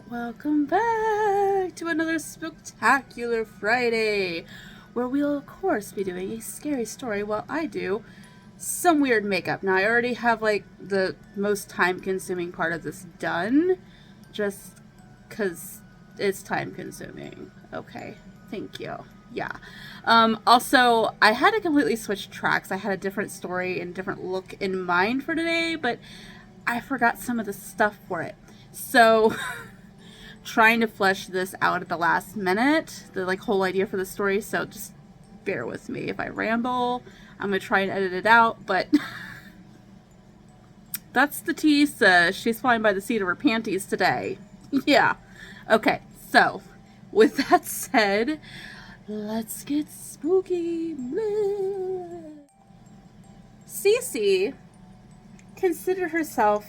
Welcome back to another spectacular Friday, where we'll of course be doing a scary story while I do some weird makeup. Now I already have like the most time consuming part of this done, just because it's time consuming. Okay, thank you. Yeah. Also, I had to completely switch tracks. I had a different story and different look in mind for today, but I forgot some of the stuff for it. So trying to flesh this out at the last minute, the like whole idea for the story, so just bear with me if I ramble. I'm gonna try and edit it out, but that's the tease. She's flying by the seat of her panties today. Yeah. Okay, so with that said, let's get spooky. Cece considered herself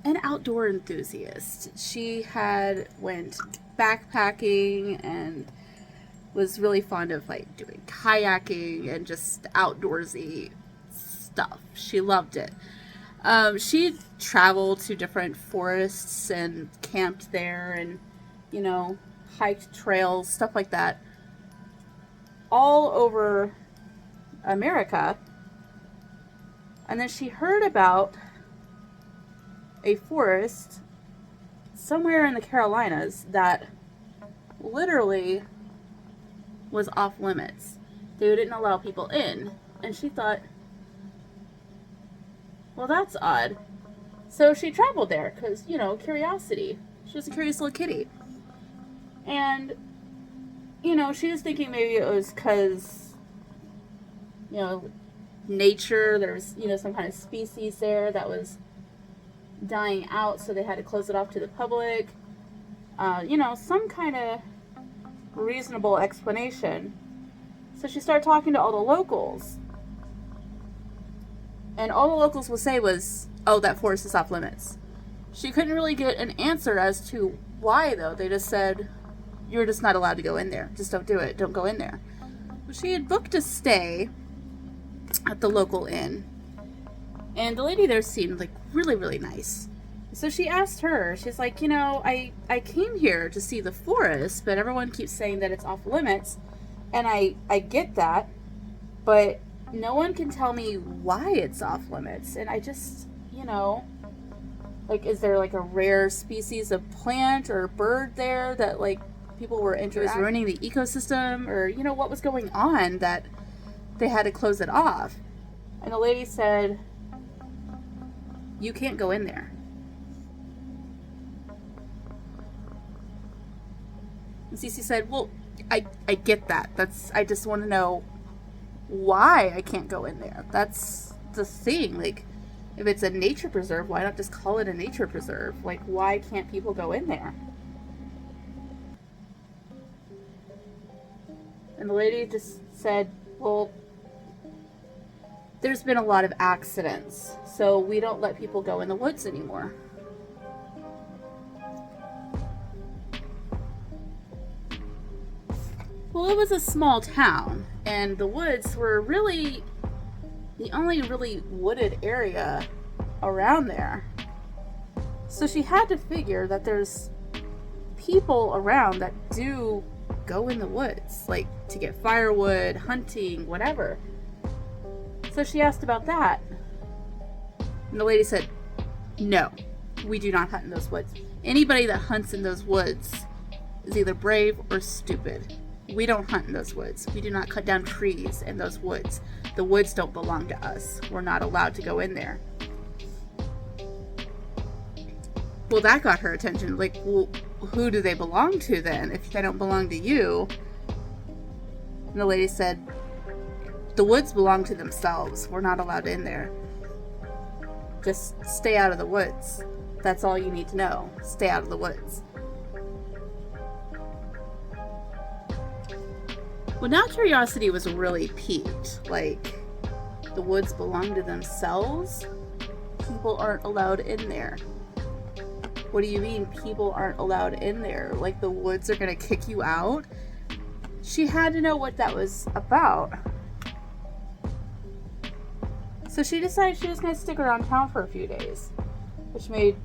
an outdoor enthusiast. She had went backpacking and was really fond of like doing kayaking and just outdoorsy stuff. She loved it. She traveled to different forests and camped there and, you know, hiked trails, stuff like that, all over America. And then she heard about a forest somewhere in the Carolinas that literally was off limits. They didn't allow people in. And she thought, well, that's odd. So she traveled there because, you know, curiosity. She was a curious little kitty. And, you know, she was thinking maybe it was because, you know, nature, there was, you know, some kind of species there that was dying out, so they had to close it off to the public. You know, some kind of reasonable explanation. So she started talking to all the locals. And all the locals would say was, oh, that forest is off limits. She couldn't really get an answer as to why, though. They just said, you're just not allowed to go in there. Just don't do it. Don't go in there. Well, she had booked a stay at the local inn. And the lady there seemed like really, really nice. So she asked her, she's like, you know, I came here to see the forest, but everyone keeps saying that it's off limits. And I get that, but no one can tell me why it's off limits. And I just, you know, like, is there like a rare species of plant or bird there that like people were interested in ruining the ecosystem? Or, you know, what was going on that they had to close it off? And the lady said, you can't go in there. And Cece said, well, I get that. I just want to know why I can't go in there. That's the thing. Like, if it's a nature preserve, why not just call it a nature preserve? Like, why can't people go in there? And the lady just said, well, there's been a lot of accidents, so we don't let people go in the woods anymore. Well, it was a small town, and the woods were really the only really wooded area around there. So she had to figure that there's people around that do go in the woods, like to get firewood, hunting, whatever. So she asked about that. And the lady said, no, we do not hunt in those woods. Anybody that hunts in those woods is either brave or stupid. We don't hunt in those woods. We do not cut down trees in those woods. The woods don't belong to us. We're not allowed to go in there. Well, that got her attention. Like, well, who do they belong to then if they don't belong to you? And the lady said, the woods belong to themselves. We're not allowed in there. Just stay out of the woods. That's all you need to know. Stay out of the woods. Well, now curiosity was really piqued. Like, the woods belong to themselves? People aren't allowed in there. What do you mean people aren't allowed in there? Like, the woods are gonna kick you out? She had to know what that was about. So she decided she was going to stick around town for a few days, which made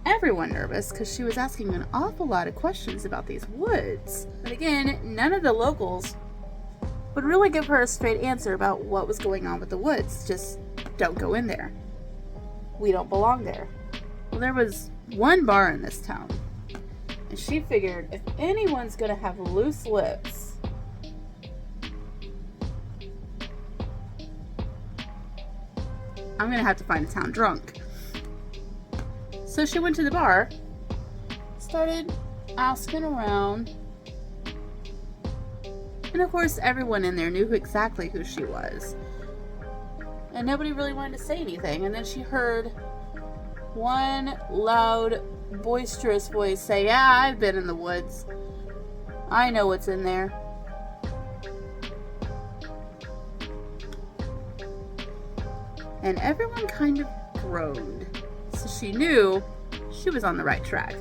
everyone nervous because she was asking an awful lot of questions about these woods. But again, none of the locals would really give her a straight answer about what was going on with the woods. Just don't go in there. We don't belong there. Well, there was one bar in this town, and she figured if anyone's going to have loose lips, I'm going to have to find a town drunk. So she went to the bar, started asking around, and of course everyone in there knew exactly who she was. And nobody really wanted to say anything. And then she heard one loud, boisterous voice say, "Yeah, I've been in the woods. I know what's in there." And everyone kind of groaned. So she knew she was on the right track.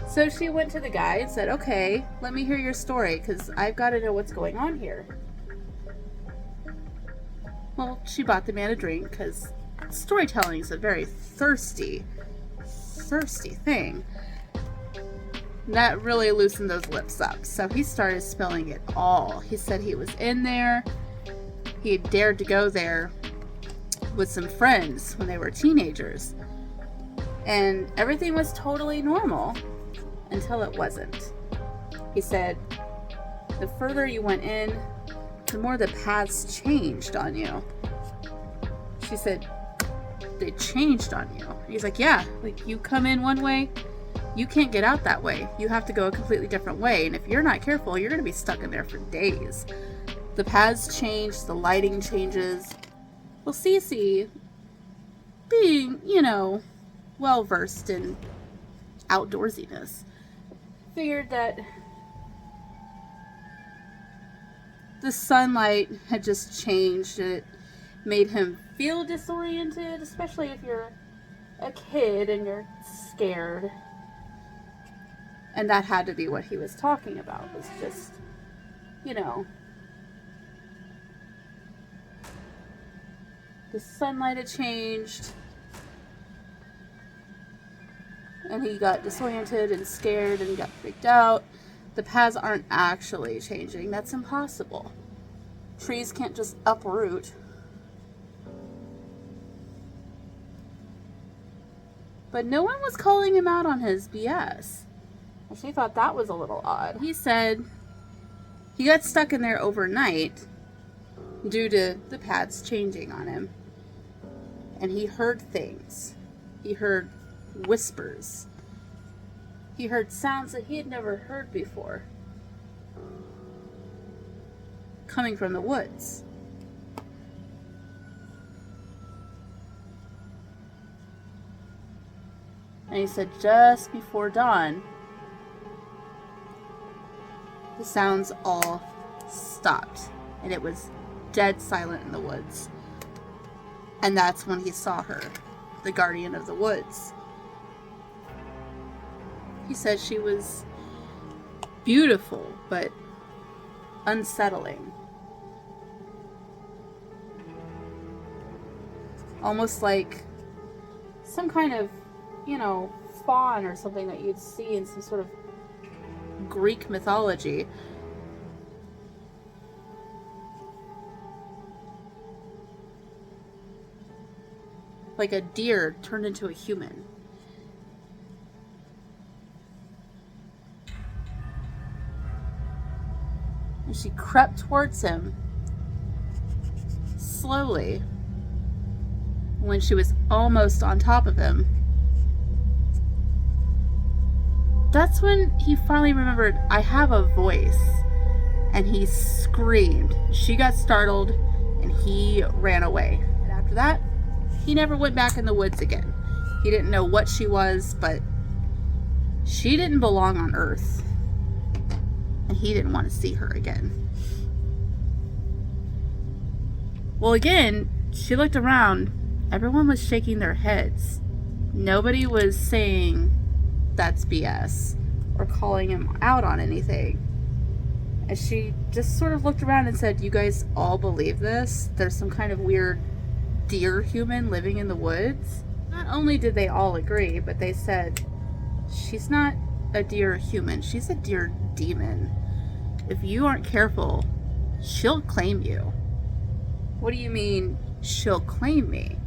So she went to the guy and said, "Okay, let me hear your story, because I've got to know what's going on here." Well, she bought the man a drink, because storytelling is a very thirsty thing. And that really loosened those lips up. So he started spilling it all. He said he was in there. He had dared to go there with some friends when they were teenagers. And everything was totally normal until it wasn't. He said, the further you went in, the more the paths changed on you. She said, "They changed on you?" He's like, "Yeah, like you come in one way, you can't get out that way. You have to go a completely different way. And if you're not careful, you're going to be stuck in there for days. The paths change, the lighting changes." Well, Cece, being, well versed in outdoorsiness, figured that the sunlight had just changed and it made him feel disoriented, especially if you're a kid and you're scared. And that had to be what he was talking about, was just, the sunlight had changed and he got disoriented and scared and got freaked out. The paths aren't actually changing. That's impossible. Trees can't just uproot. But no one was calling him out on his BS. And she thought that was a little odd. He said he got stuck in there overnight due to the paths changing on him. And he heard things. He heard whispers. He heard sounds that he had never heard before, coming from the woods. And he said just before dawn, the sounds all stopped, and it was dead silent in the woods. And that's when he saw her, the guardian of the woods. He said she was beautiful, but unsettling. Almost like some kind of, fawn or something that you'd see in some sort of Greek mythology. Like a deer turned into a human. And she crept towards him slowly. When she was almost on top of him, that's when he finally remembered, I have a voice. And he screamed. She got startled and he ran away. And after that, he never went back in the woods again. He didn't know what she was, but she didn't belong on Earth. And he didn't want to see her again. Well, again, she looked around. Everyone was shaking their heads. Nobody was saying that's BS or calling him out on anything. And she just sort of looked around and said, "You guys all believe this? There's some kind of weird deer human living in the woods?" Not only did they all agree, but they said, "She's not a deer human, she's a deer demon. If you aren't careful, she'll claim you." "What do you mean, she'll claim me?"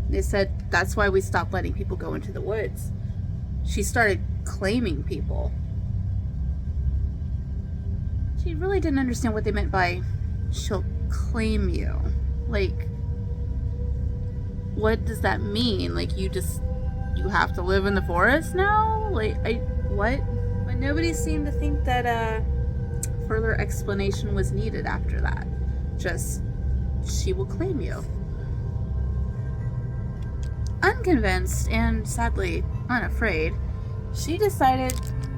They said, "That's why we stopped letting people go into the woods. She started claiming people." She really didn't understand what they meant by, "she'll claim you." Like, what does that mean? Like, you have to live in the forest now? Like, what? But nobody seemed to think that further explanation was needed after that. Just, "She will claim you." Unconvinced and sadly unafraid, she decided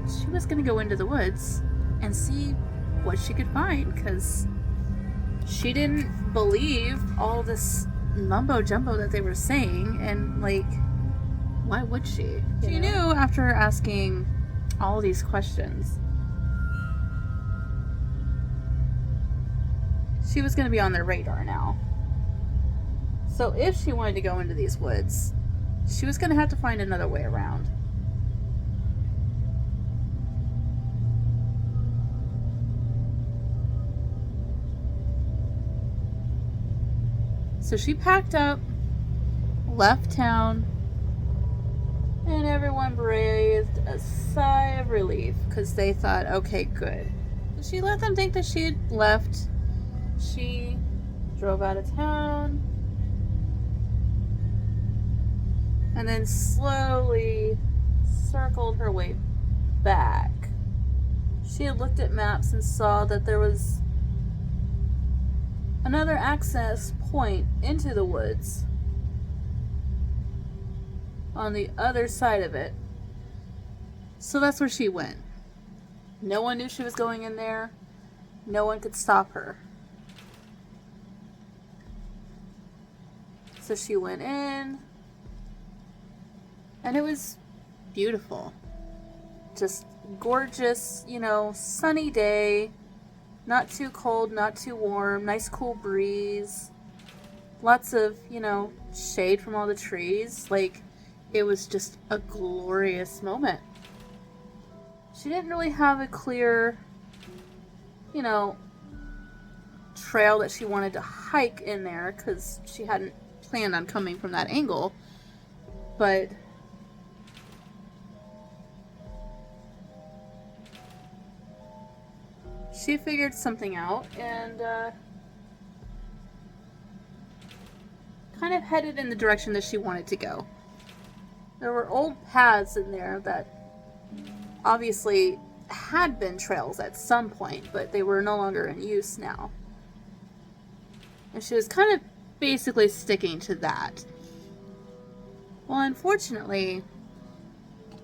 she was going to go into the woods and see what she could find, because she didn't believe all this mumbo jumbo that they were saying, and like, why would she? She knew after asking all these questions, she was going to be on their radar now. So if she wanted to go into these woods, she was going to have to find another way around. So she packed up, left town, and everyone breathed a sigh of relief because they thought, okay, good. So she let them think that she had left. She drove out of town and then slowly circled her way back. She had looked at maps and saw that there was another access point into the woods on the other side of it. So that's where she went. No one knew she was going in there. No one could stop her. So she went in, and it was beautiful. Just gorgeous, sunny day. Not too cold, not too warm. Nice cool breeze. Lots of, shade from all the trees. Like, it was just a glorious moment. She didn't really have a clear, trail that she wanted to hike in there, because she hadn't planned on coming from that angle. But she figured something out and kind of headed in the direction that she wanted to go. There were old paths in there that obviously had been trails at some point, but they were no longer in use now. And she was kind of basically sticking to that. Well, unfortunately,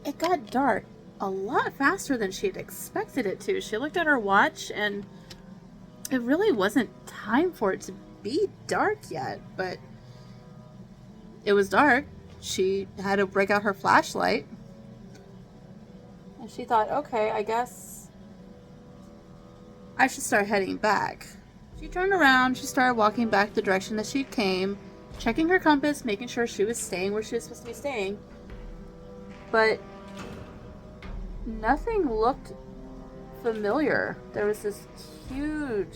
it got dark a lot faster than she had expected it to. She looked at her watch and it really wasn't time for it to be dark yet, but it was dark. She had to break out her flashlight. And she thought, okay, I guess I should start heading back. She turned around, she started walking back the direction that she came, checking her compass, making sure she was staying where she was supposed to be staying. But nothing looked familiar. There was this huge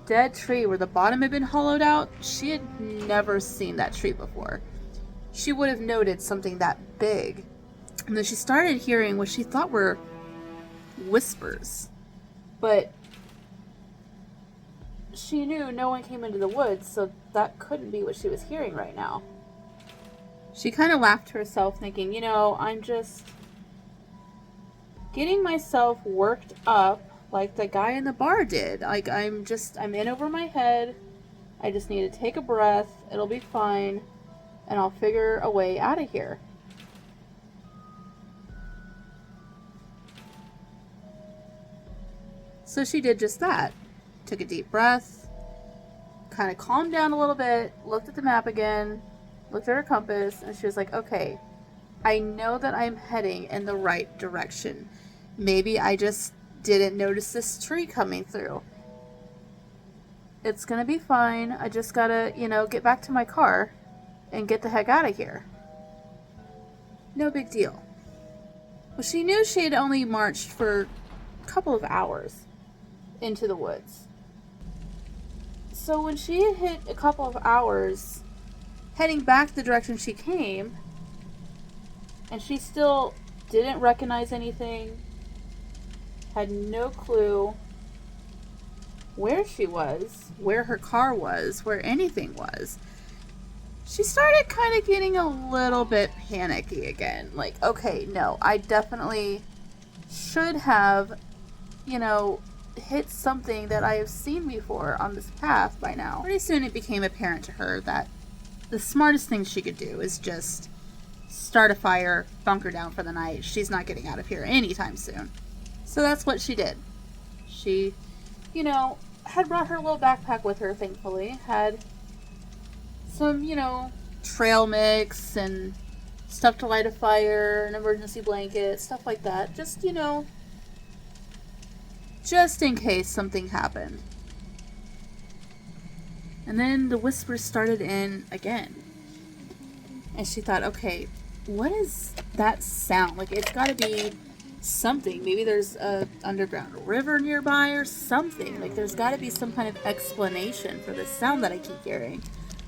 dead tree where the bottom had been hollowed out. She had never seen that tree before. She would have noted something that big. And then she started hearing what she thought were whispers. But she knew no one came into the woods, so that couldn't be what she was hearing right now. She kind of laughed to herself, thinking, I'm just getting myself worked up like the guy in the bar did. Like, I'm in over my head. I just need to take a breath. It'll be fine. And I'll figure a way out of here. So she did just that. Took a deep breath, kind of calmed down a little bit, looked at the map again, looked at her compass, and she was like, okay, I know that I'm heading in the right direction. Maybe I just didn't notice this tree coming through. It's gonna be fine. I just gotta, get back to my car and get the heck out of here. No big deal. Well, she knew she had only marched for a couple of hours into the woods. So when she had hit a couple of hours heading back the direction she came, and she still didn't recognize anything, had no clue where she was, where her car was, where anything was, she started kind of getting a little bit panicky again. Like, okay, no, I definitely should have, hit something that I have seen before on this path by now. Pretty soon it became apparent to her that the smartest thing she could do is just start a fire, bunker down for the night. She's not getting out of here anytime soon. So that's what she did. She, had brought her little backpack with her, thankfully. Had some, trail mix and stuff to light a fire, an emergency blanket, stuff like that. Just in case something happened. And then the whispers started in again. And she thought, okay, what is that sound? Like, it's got to be something. Maybe there's a underground river nearby or something. Like, there's got to be some kind of explanation for this sound that I keep hearing.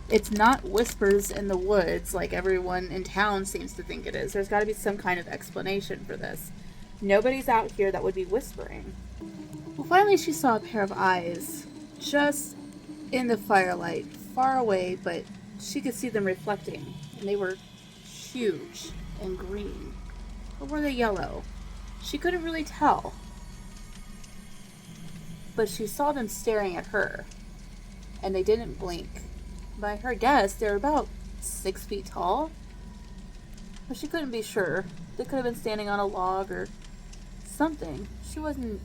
It's not whispers in the woods like everyone in town seems to think it is. There's got to be some kind of explanation for this. Nobody's out here that would be whispering. Well, finally she saw a pair of eyes just in the firelight, far away, but she could see them reflecting, and they were huge and green. Or were they yellow? She couldn't really tell. But she saw them staring at her, and they didn't blink. By her guess, they were about 6 feet tall, but she couldn't be sure. They could have been standing on a log or something. She wasn't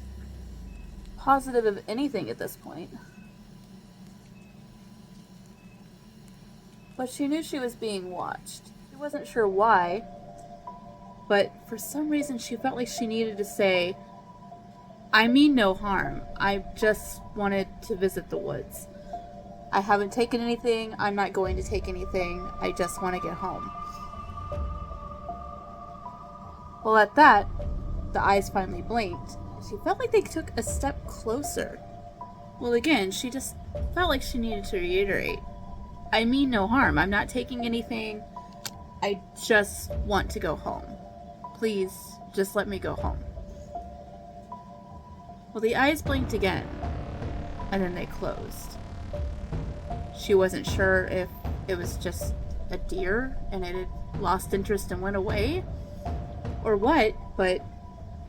positive of anything at this point. But she knew she was being watched. She wasn't sure why, but for some reason she felt like she needed to say, I mean no harm. I just wanted to visit the woods. I haven't taken anything. I'm not going to take anything. I just want to get home. Well, at that, the eyes finally blinked. She felt like they took a step closer. Well, again, she just felt like she needed to reiterate, I mean no harm. I'm not taking anything. I just want to go home. Please, just let me go home. Well, the eyes blinked again, and then they closed. She wasn't sure if it was just a deer and it had lost interest and went away, or what, but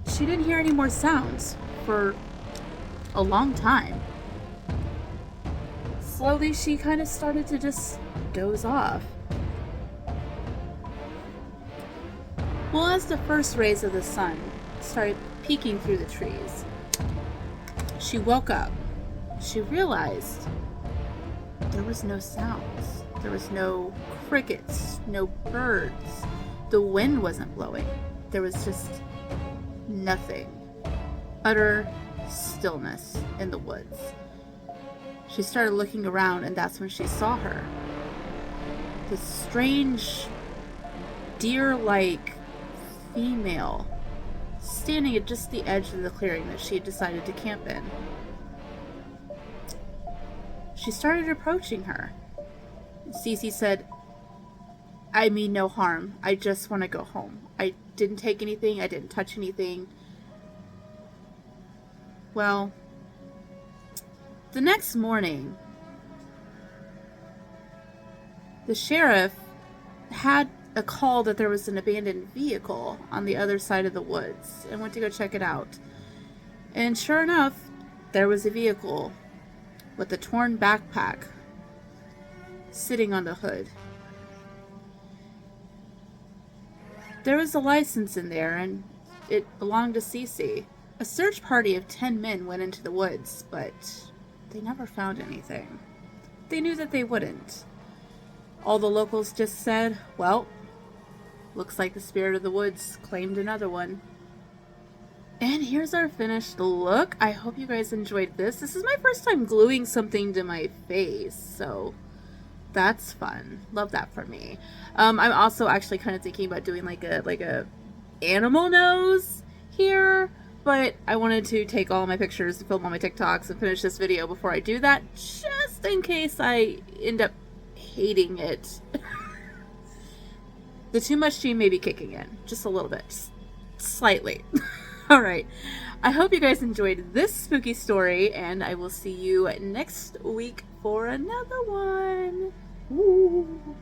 she didn't hear any more sounds for a long time. Slowly, she kind of started to just doze off. Well, as the first rays of the sun started peeking through the trees, she woke up. She realized there was no sounds. There was no crickets, no birds. The wind wasn't blowing. There was just nothing. Utter stillness in the woods. She started looking around, and that's when she saw her. This strange, deer-like female standing at just the edge of the clearing that she had decided to camp in. She started approaching her. Cece said, I mean no harm. I just want to go home. I didn't take anything. I didn't touch anything. Well, the next morning, the sheriff had a call that there was an abandoned vehicle on the other side of the woods and went to go check it out. And sure enough, there was a vehicle with a torn backpack sitting on the hood. There was a license in there, and it belonged to Cece. A search party of 10 men went into the woods, but they never found anything. They knew that they wouldn't. All the locals just said, well, looks like the spirit of the woods claimed another one. And here's our finished look. I hope you guys enjoyed this. This is my first time gluing something to my face, so that's fun. Love that for me. I'm also actually kind of thinking about doing like a animal nose here, but I wanted to take all my pictures and film all my TikToks and finish this video before I do that, just in case I end up hating it. The too much gene may be kicking in, just a little bit, just slightly. Alright, I hope you guys enjoyed this spooky story, and I will see you next week for another one. Ooh.